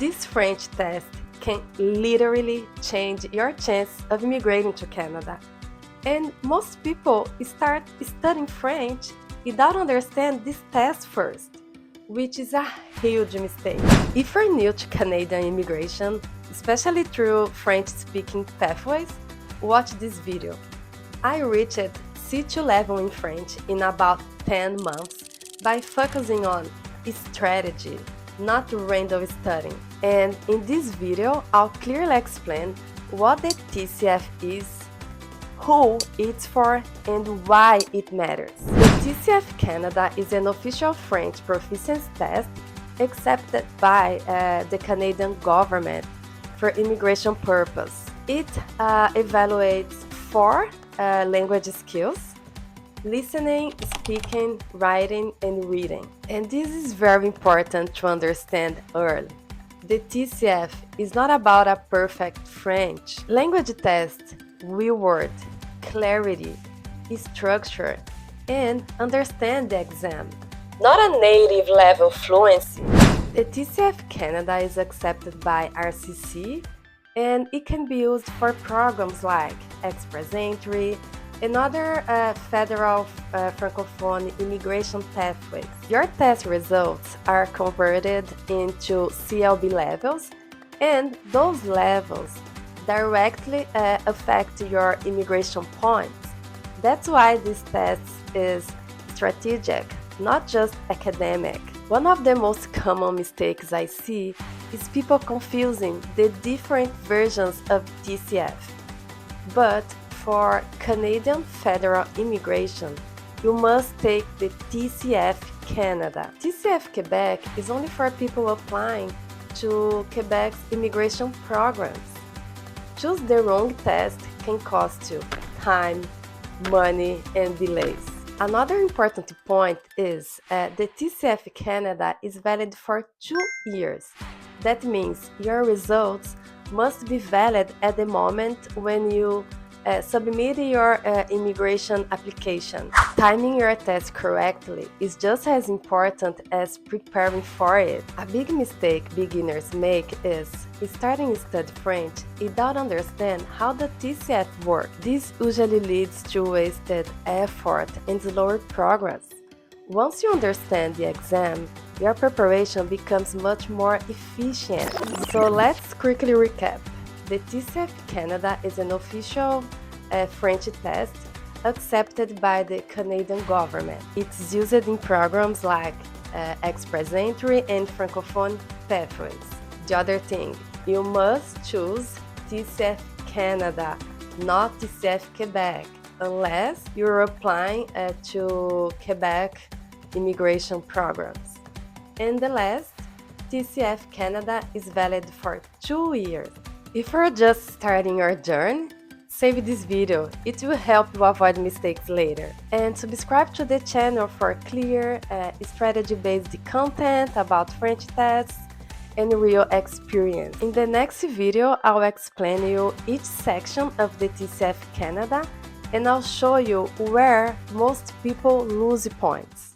This French test can literally change your chance of immigrating to Canada. And most people start studying French without understanding this test first, which is a huge mistake. If you're new to Canadian immigration, especially through French-speaking pathways, watch this video. I reached C2 level in French in about 10 months by focusing on strategy, not random studying. And in this video, I'll clearly explain what the TCF is, who it's for, and why it matters. The TCF Canada is an official French proficiency test accepted by the Canadian government for immigration purpose. It evaluates 4 language skills: listening, speaking, writing, and reading. And this is very important to understand early. The TCF is not about a perfect French. Language test reward clarity, structure, and understand the exam, not a native level fluency. The TCF Canada is accepted by RCC, and it can be used for programs like Express Entry and other federal francophone immigration pathways. Your test results are converted into CLB levels, and those levels directly affect your immigration points. That's why this test is strategic, not just academic. One of the most common mistakes I see is people confusing the different versions of TCF. But for Canadian federal immigration, you must take the TCF Canada. TCF Quebec is only for people applying to Quebec's immigration programs. Choose the wrong test can cost you time, money, and delays. Another important point is the TCF Canada is valid for 2 years. That means your results must be valid at the moment when you submit your immigration application. Timing your test correctly is just as important as preparing for it. A big mistake beginners make is starting to study French without understanding how the TCF works. This usually leads to wasted effort and slower progress. Once you understand the exam, your preparation becomes much more efficient. So let's quickly recap. The TCF Canada is an official French test accepted by the Canadian government. It's used in programs like Express Entry and Francophone pathways. The other thing, you must choose TCF Canada, not TCF Quebec, unless you're applying to Quebec immigration programs. And the last, TCF Canada is valid for 2 years. If you're just starting your journey, save this video, it will help you avoid mistakes later. And subscribe to the channel for clear, strategy-based content about French tests and real experience. In the next video, I'll explain you each section of the TCF Canada, and I'll show you where most people lose points.